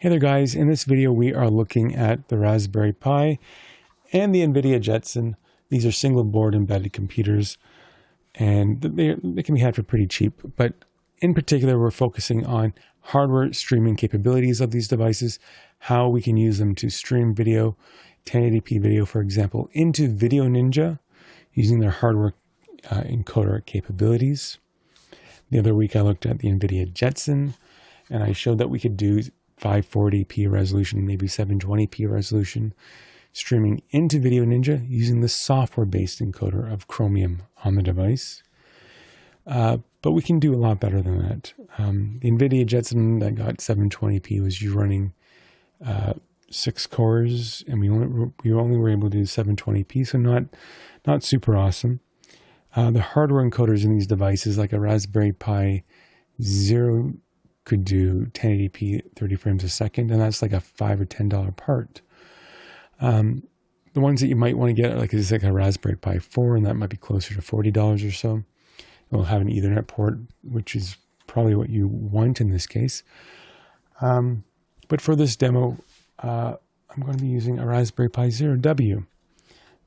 Hey there guys, in this video we are looking at the Raspberry Pi and the Nvidia Jetson. These are single board embedded computers and they can be had for pretty cheap, but in particular we're focusing on hardware streaming capabilities of these devices, how we can use them to stream video, 1080p video for example, into VDO.Ninja using their hardware encoder capabilities. The other week I looked at the Nvidia Jetson and I showed that we could do 540p resolution, maybe 720p resolution, streaming into VDO.Ninja using the software-based encoder of Chromium on the device. But we can do a lot better than that. The Nvidia Jetson that got 720p was running 6 cores, and we only were able to do 720p, so not super awesome. The hardware encoders in these devices, like a Raspberry Pi Zero, could do 1080p 30 frames a second, and that's like a $5 or $10 part. The ones that you might want to get is like a Raspberry Pi 4, and that might be closer to $40 or so. It will have an Ethernet port, which is probably what you want in this case. But for this demo, I'm going to be using a Raspberry Pi Zero W,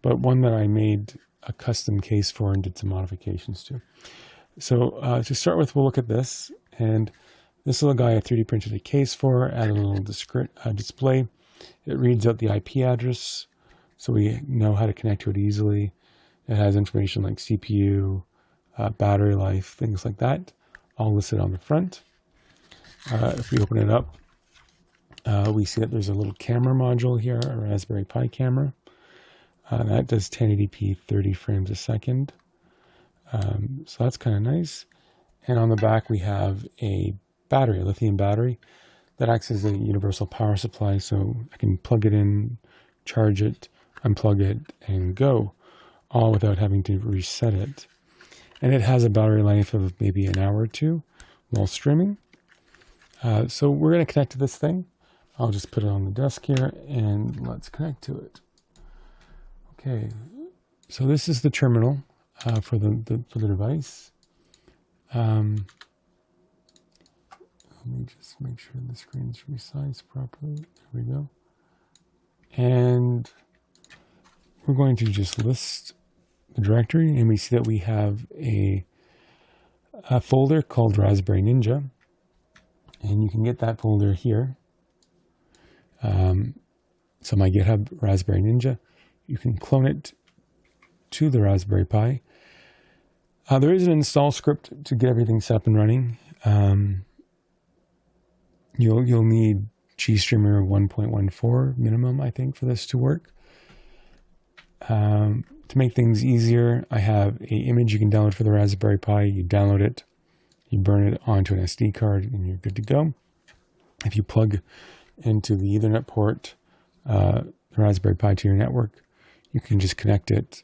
but one that I made a custom case for and did some modifications to. So to start with, we'll look at this, and this little guy I 3D printed a case for, added a little display. It reads out the IP address, so we know how to connect to it easily. It has information like CPU, battery life, things like that, all listed on the front. If we open it up, we see that there's a little camera module here, a Raspberry Pi camera. That does 1080p 30 frames a second. So that's kind of nice. And on the back we have a battery, a lithium battery, that acts as a universal power supply, so I can plug it in, charge it, unplug it, and go, all without having to reset it. And it has a battery life of maybe an hour or two while streaming. So we're going to connect to this thing. I'll just put it on the desk here, and let's connect to it. Okay, so this is the terminal for the device. Let me just make sure the screen's resized properly. There we go. And we're going to just list the directory, and we see that we have a folder called Raspberry-Ninja, and you can get that folder here. So my GitHub Raspberry-Ninja, you can clone it to the Raspberry Pi. There is an install script to get everything set up and running. You'll need GStreamer 1.14 minimum, I think, for this to work. To make things easier, I have an image you can download for the Raspberry Pi. You download it, you burn it onto an SD card, and you're good to go. If you plug into the Ethernet port, the Raspberry Pi to your network, you can just connect it,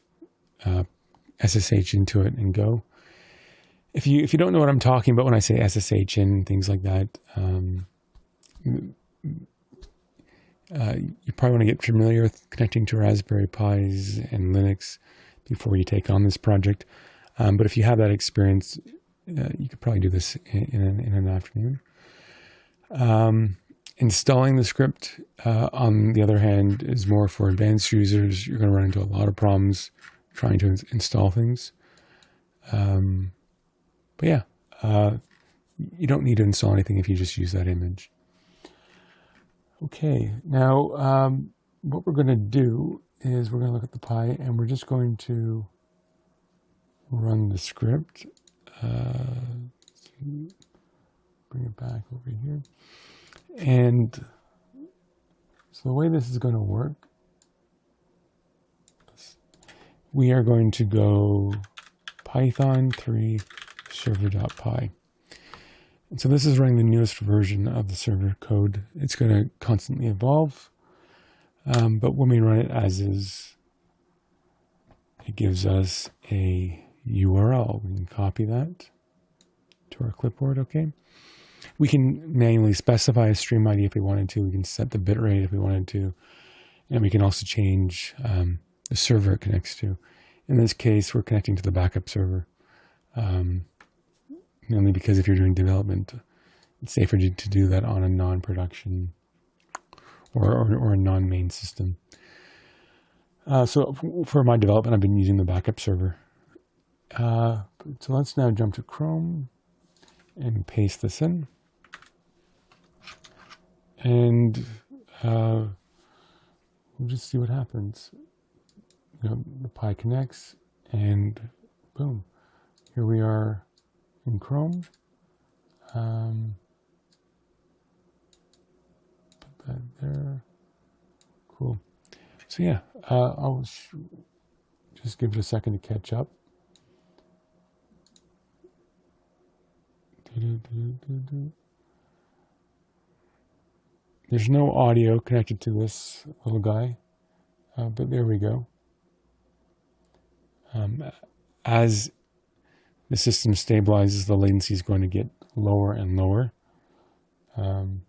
SSH into it, and go. If you don't know what I'm talking about when I say SSH in, things like that, you probably want to get familiar with connecting to Raspberry Pis and Linux before you take on this project. But if you have that experience, you could probably do this in an afternoon. Installing the script, on the other hand, is more for advanced users. You're going to run into a lot of problems trying to install things. But yeah, you don't need to install anything if you just use that image. Okay, now what we're going to do is we're going to look at the Pi, and we're just going to run the script. Bring it back over here. And so the way this is going to work, we are going to go Python 3 server.py. And so this is running the newest version of the server code. It's going to constantly evolve, but when we run it as is, it gives us a URL. We can copy that to our clipboard, okay? We can manually specify a stream ID if we wanted to. We can set the bitrate if we wanted to, and we can also change the server it connects to. In this case, we're connecting to the backup server. Mainly because if you're doing development, it's safer to do that on a non-production or a non-main system. So for my development, I've been using the backup server. So let's now jump to Chrome and paste this in. And we'll just see what happens. The Pi connects, and boom, here we are in Chrome. Put that there. Cool. So yeah, I'll just give it a second to catch up. There's no audio connected to this little guy, but there we go. As the system stabilizes, the latency is going to get lower and lower. And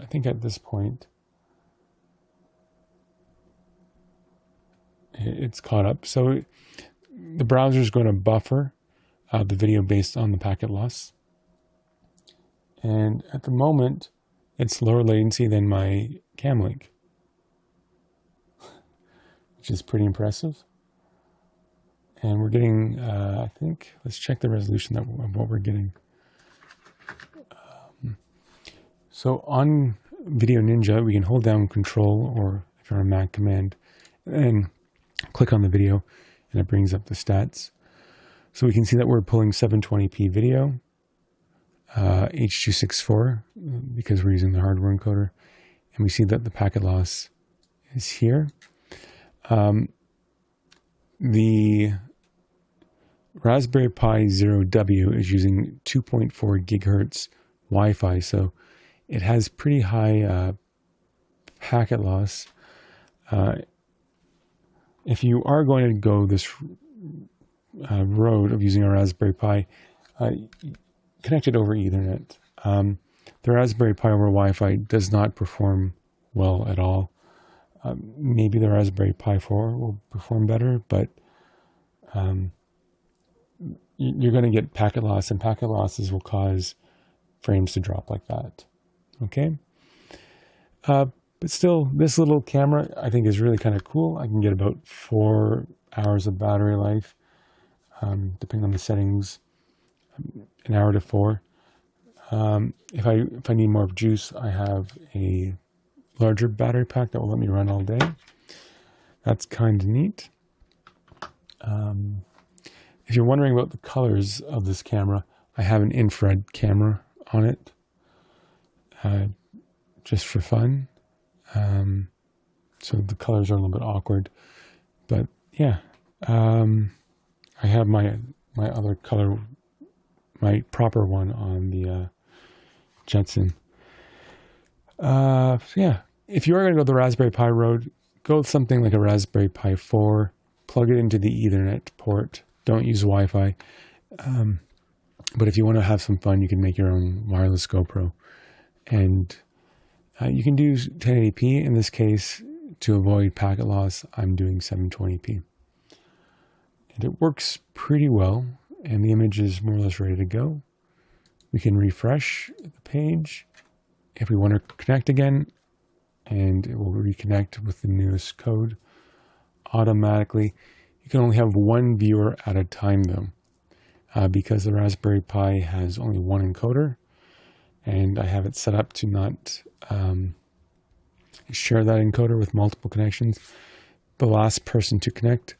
I think at this point, it's caught up. So the browser is going to buffer the video based on the packet loss. And at the moment, it's lower latency than my cam link, which is pretty impressive. And we're getting, I think, let's check the resolution of what we're getting. So on VDO.Ninja, we can hold down Control, or if you're on a Mac, Command, and click on the video, and it brings up the stats. So we can see that we're pulling 720p video, H.264, because we're using the hardware encoder, and we see that the packet loss is here. The Raspberry Pi Zero W is using 2.4 gigahertz Wi-Fi, so it has pretty high packet loss. If you are going to go this road of using a Raspberry Pi, connect it over Ethernet. The Raspberry Pi over Wi-Fi does not perform well at all. Maybe the Raspberry Pi 4 will perform better, but you're going to get packet loss, and packet losses will cause frames to drop like that. Okay? But still, this little camera I think is really kind of cool. I can get about 4 hours of battery life, depending on the settings, an hour to 4. If I need more juice, I have a larger battery pack that will let me run all day. That's kind of neat. If you're wondering about the colors of this camera, I have an infrared camera on it, just for fun. So the colors are a little bit awkward, but yeah, I have my other color, my proper one on the Jetson. So yeah, if you are going to go the Raspberry Pi road, go with something like a Raspberry Pi 4, plug it into the Ethernet port, don't use Wi-Fi. But if you want to have some fun, you can make your own wireless GoPro. And you can do 1080p. In this case, to avoid packet loss, I'm doing 720p. And it works pretty well, and the image is more or less ready to go. We can refresh the page if we want to connect again, and it will reconnect with the newest code automatically. You can only have one viewer at a time though, because the Raspberry Pi has only one encoder, and I have it set up to not share that encoder with multiple connections. The last person to connect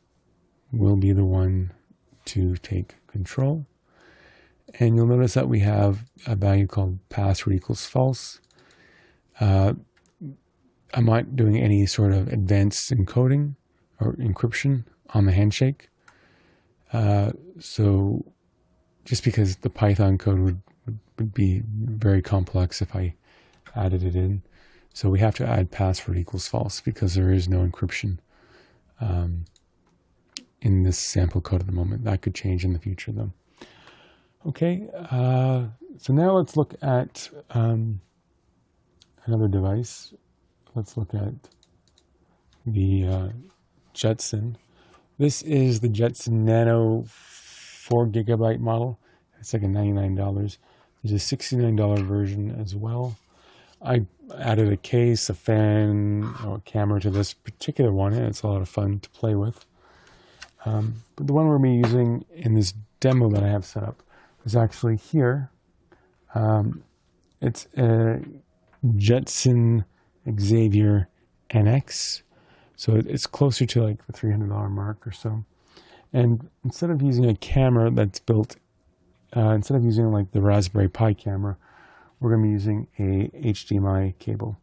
will be the one to take control. And you'll notice that we have a value called password equals false. I'm not doing any sort of advanced encoding or encryption on the handshake. So just because the Python code would be very complex if I added it in. So we have to add password equals false because there is no encryption in this sample code at the moment. That could change in the future though. Okay, so now let's look at another device. Let's look at the Jetson. This is the Jetson Nano 4 gigabyte model. It's like a $99. There's a $69 version as well. I added a case, a fan, or a camera to this particular one, and it's a lot of fun to play with. But the one we're going to be using in this demo that I have set up is actually here. It's a Jetson Xavier NX. So it's closer to like the $300 mark or so. And instead of using a camera that's built, instead of using like the Raspberry Pi camera, we're going to be using a HDMI cable.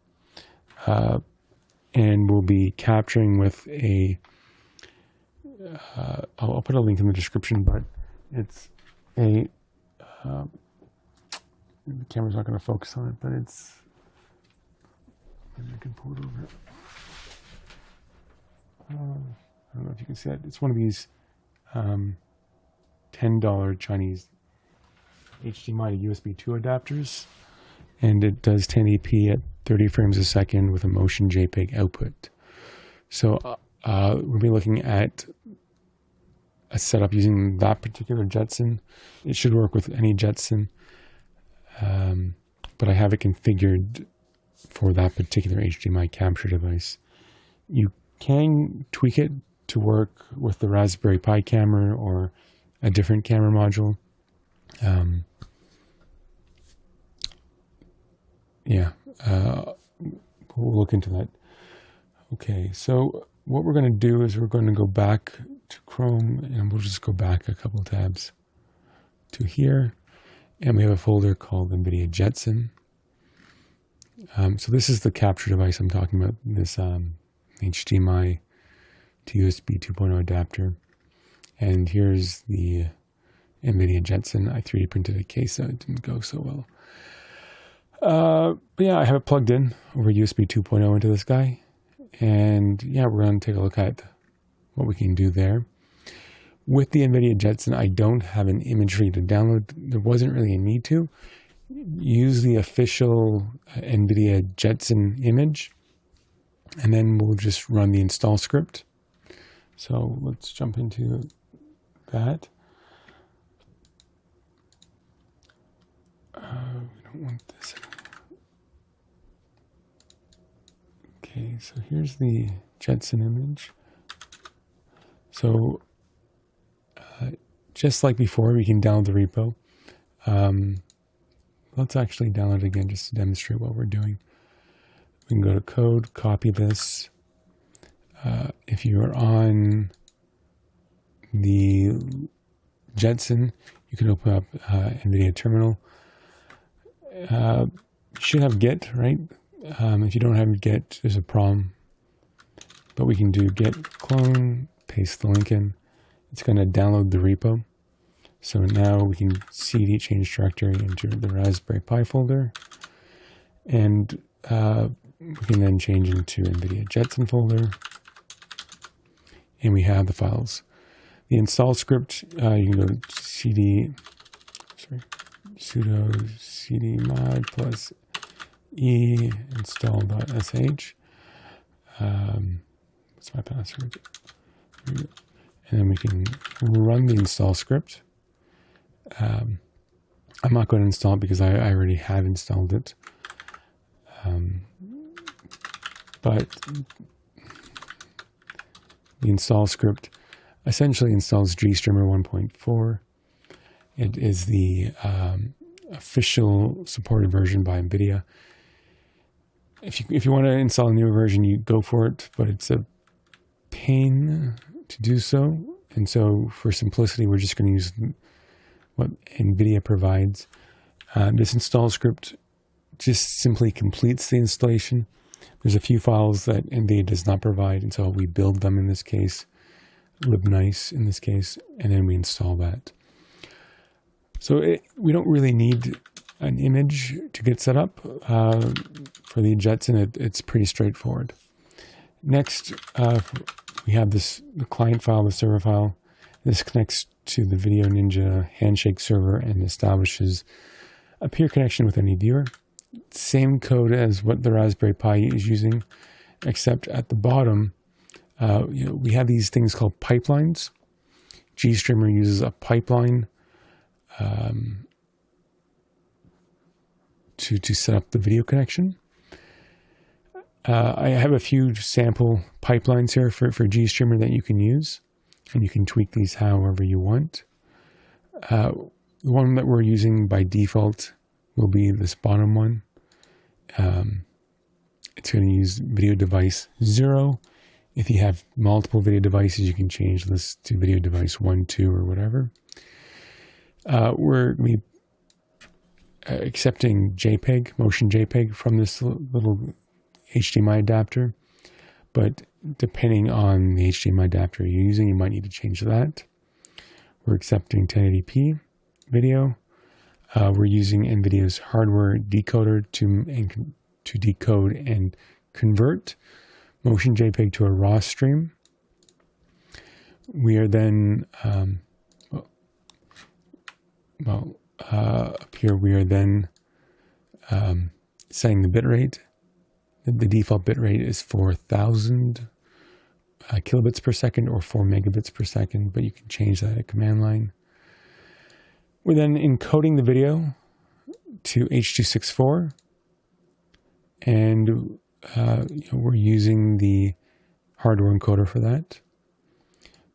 And we'll be capturing with a, I'll put a link in the description, but it's a, the camera's not going to focus on it, but it's, maybe I can pull it over. I don't know if you can see that. It's one of these $10 Chinese HDMI to USB 2 adapters, and it does 1080p at 30 frames a second with a motion JPEG output. So we'll be looking at a setup using that particular Jetson. It should work with any Jetson, but I have it configured for that particular HDMI capture device. You can tweak it to work with the Raspberry Pi camera or a different camera module. We'll look into that. Okay, so what we're going to do is we're going to go back to Chrome, and we'll just go back a couple tabs to here, and we have a folder called Nvidia Jetson. So this is the capture device I'm talking about, this HDMI to USB 2.0 adapter. And here's the Nvidia Jetson. I 3D printed a case, so it didn't go so well. But yeah, I have it plugged in over USB 2.0 into this guy. And yeah, we're going to take a look at what we can do there. With the Nvidia Jetson, I don't have an image for you to download. There wasn't really a need to. Use the official Nvidia Jetson image, and then we'll just run the install script. So let's jump into that. We don't want this. Okay, so here's the Jetson image. So just like before, we can download the repo. Let's actually download it again just to demonstrate what we're doing. We can go to code, copy this. If you are on the Jetson, you can open up NVIDIA Terminal. You should have Git, right? If you don't have Git, there's a problem. But we can do git clone, paste the link in. It's going to download the repo. So now we can cd change directory into the Raspberry Pi folder. And we can then change into Nvidia Jetson folder. And we have the files. The install script, you can go to sudo cd mod plus e install.sh. What's my password? And then we can run the install script. I'm not going to install it because I already have installed it. But the install script essentially installs GStreamer 1.4. It is the official supported version by NVIDIA. If you want to install a newer version, you go for it, but it's a pain to do so. And so for simplicity, we're just going to use what NVIDIA provides. This install script just simply completes the installation. There's a few files that NVIDIA does not provide, and so we build them in this case, libnice in this case, and then we install that. So we don't really need an image to get set up. For the Jetson, it's pretty straightforward. Next, we have the client file, the server file. This connects to the VDO.Ninja handshake server and establishes a peer connection with any viewer. Same code as what the Raspberry Pi is using, except at the bottom, we have these things called pipelines. GStreamer uses a pipeline to set up the video connection. I have a few sample pipelines here for GStreamer that you can use, and you can tweak these however you want. The one that we're using by default will be this bottom one. It's going to use video device 0. If you have multiple video devices, you can change this to video device 1, 2, or whatever. We're accepting JPEG, motion JPEG from this little HDMI adapter, but depending on the HDMI adapter you're using, you might need to change that. We're accepting 1080p video. We're using Nvidia's hardware decoder to decode and convert motion JPEG to a raw stream. We are then up here we are then setting the bitrate. The default bitrate is 4,000 kilobits per second or 4 megabits per second, but you can change that at command line. We're then encoding the video to H.264, and we're using the hardware encoder for that.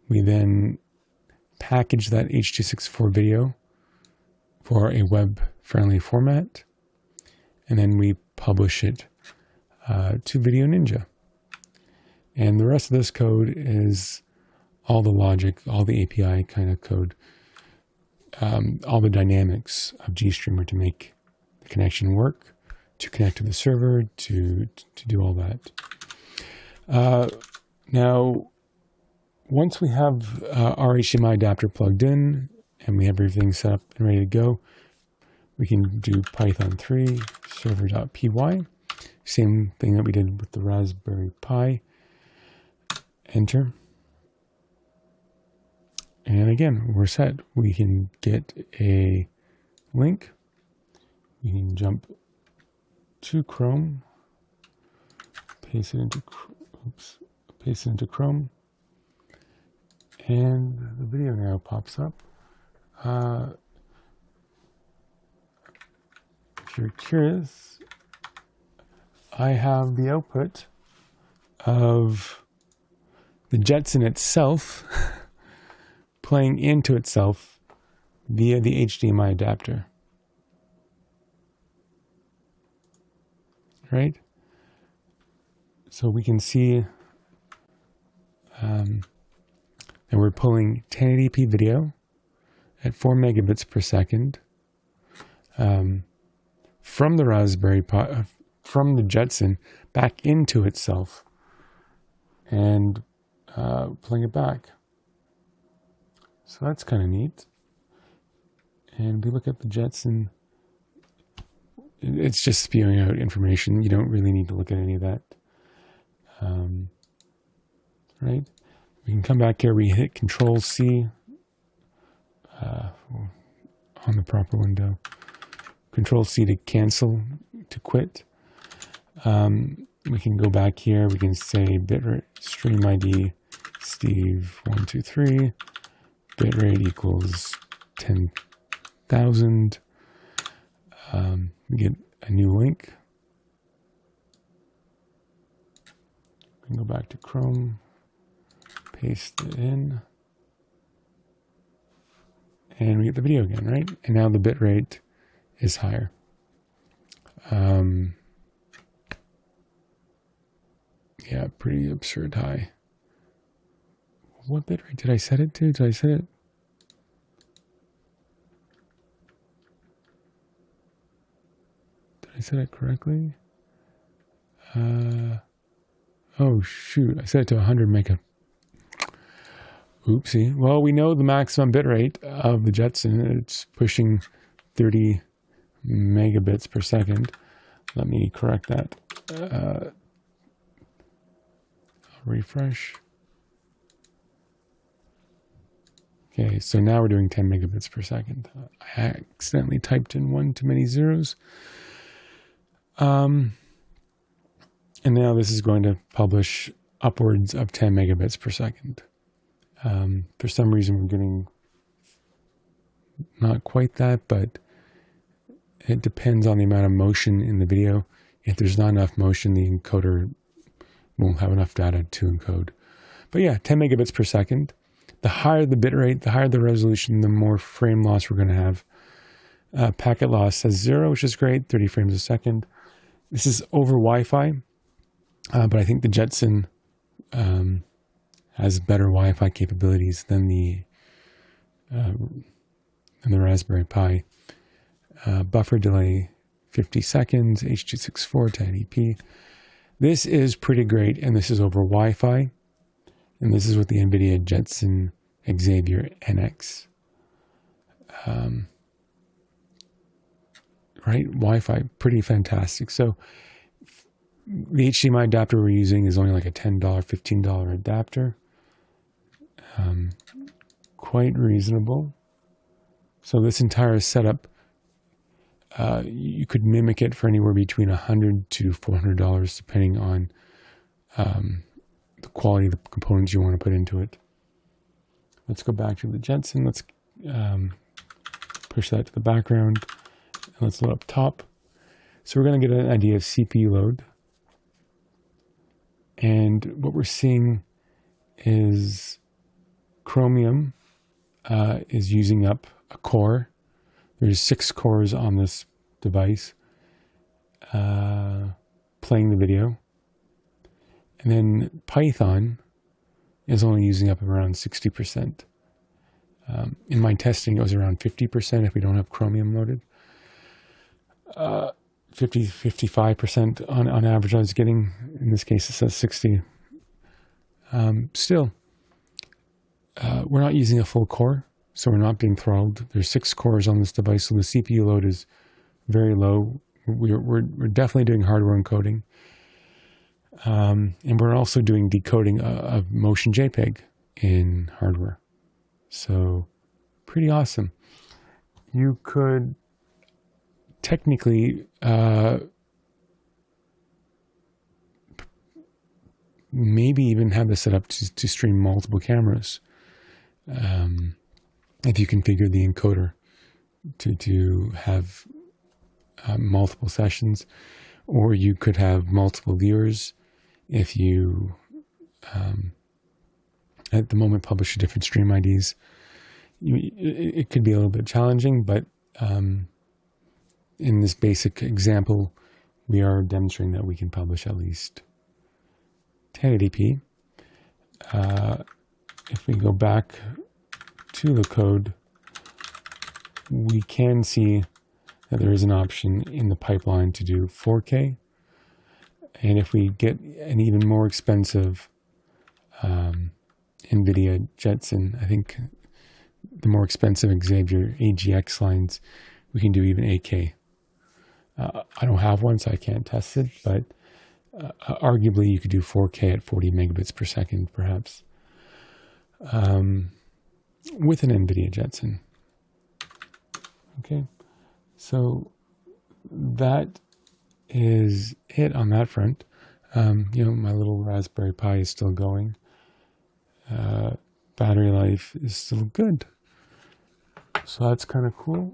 We then package that H.264 video for a web-friendly format, and then we publish it to VDO.Ninja. And the rest of this code is all the logic, all the API kind of code, all the dynamics of GStreamer to make the connection work, to connect to the server, to do all that. Now, once we have our HDMI adapter plugged in and we have everything set up and ready to go, we can do Python 3 server.py. Same thing that we did with the Raspberry Pi. Enter. And again, we're set. We can get a link. We can jump to Chrome, paste it into Chrome, and the video now pops up. If you're curious, I have the output of the Jetson itself playing into itself via the HDMI adapter. Right? So we can see that we're pulling 1080p video at 4 megabits per second from the Raspberry Pi, from the Jetson back into itself, and playing it back. So that's kind of neat. And we look at the Jetson. It's just spewing out information. You don't really need to look at any of that. Right? We can come back here. We hit Control-C on the proper window. Control-C to cancel, to quit. We can go back here. We can say bitrate stream ID Steve123. Bitrate equals 10,000. We get a new link. We can go back to Chrome, paste it in, and we get the video again, right? And now the bitrate is higher. Yeah, pretty absurd high. What bitrate did I set it to? Did I set it? Did I set it correctly? Oh shoot, I set it to 100 mega. Oopsie. Well, we know the maximum bitrate of the Jetson. It's pushing 30 megabits per second. Let me correct that. I'll refresh. Okay, so now we're doing 10 megabits per second. I accidentally typed in one too many zeros. And now this is going to publish upwards of 10 megabits per second. For some reason, we're getting not quite that, but it depends on the amount of motion in the video. If there's not enough motion, the encoder won't have enough data to encode. But yeah, 10 megabits per second. The higher the bitrate, the higher the resolution, the more frame loss we're going to have. Packet loss says 0, which is great, 30 frames a second. This is over Wi-Fi, but I think the Jetson has better Wi-Fi capabilities than the Raspberry Pi. Buffer delay 50 seconds, H.264 1080p. This is pretty great, and this is over Wi-Fi, and this is with the Nvidia Jetson Xavier NX. Right, Wi-Fi, pretty fantastic. So the HDMI adapter we're using is only like a $10, $15 adapter. Quite reasonable. So this entire setup, you could mimic it for anywhere between $100 to $400, depending on the quality of the components you want to put into it. Let's go back to the Jetson. Let's push that to the background. And let's load up top. So we're going to get an idea of CPU load. And what we're seeing is Chromium is using up a core. There's 6 cores on this device playing the video. And then Python is only using up around 60%. In my testing, it was around 50% if we don't have Chromium loaded. 55% on average I was getting. In this case, it says 60. Still, we're not using a full core, so we're not being throttled. There's 6 cores on this device, so the CPU load is very low. We're definitely doing hardware encoding. And we're also doing decoding of motion JPEG in hardware. So pretty awesome. You could technically maybe even have this set up to stream multiple cameras. If you configure the encoder to have multiple sessions, or you could have multiple viewers if you at the moment publish different stream IDs. It could be a little bit challenging, but in this basic example, we are demonstrating that we can publish at least 1080p. If we go back to the code, we can see that there is an option in the pipeline to do 4K. And if we get an even more expensive Nvidia Jetson, I think the more expensive Xavier AGX lines, we can do even 8K. I don't have one, so I can't test it, but arguably you could do 4K at 40 megabits per second, perhaps, with an Nvidia Jetson. Okay, so that is it on that front. My little Raspberry Pi is still going. Battery life is still good. So that's kind of cool.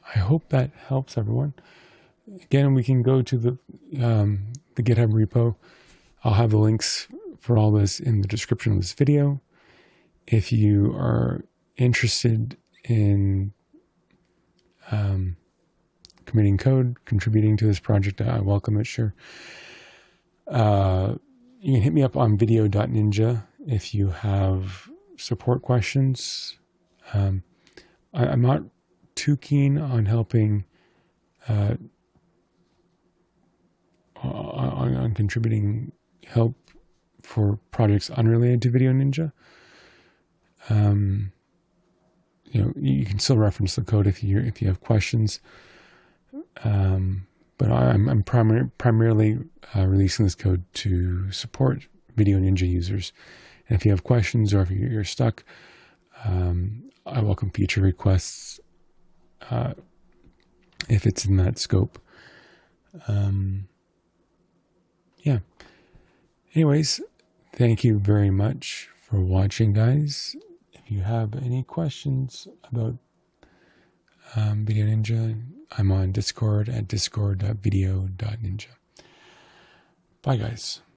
I hope that helps everyone. Again, we can go to the GitHub repo. I'll have the links for all this in the description of this video. If you are interested in committing code, contributing to this project, I welcome it, sure. You can hit me up on VDO.Ninja if you have support questions. I'm not too keen on helping on contributing help for projects unrelated to VDO.Ninja. You can still reference the code if you have questions. But I'm primarily releasing this code to support VDO.Ninja users. And if you have questions or if you're stuck, I welcome future requests if it's in that scope. Yeah. Anyways, thank you very much for watching, guys. If you have any questions about VDO.Ninja, I'm on Discord at discord.video.ninja. Bye, guys.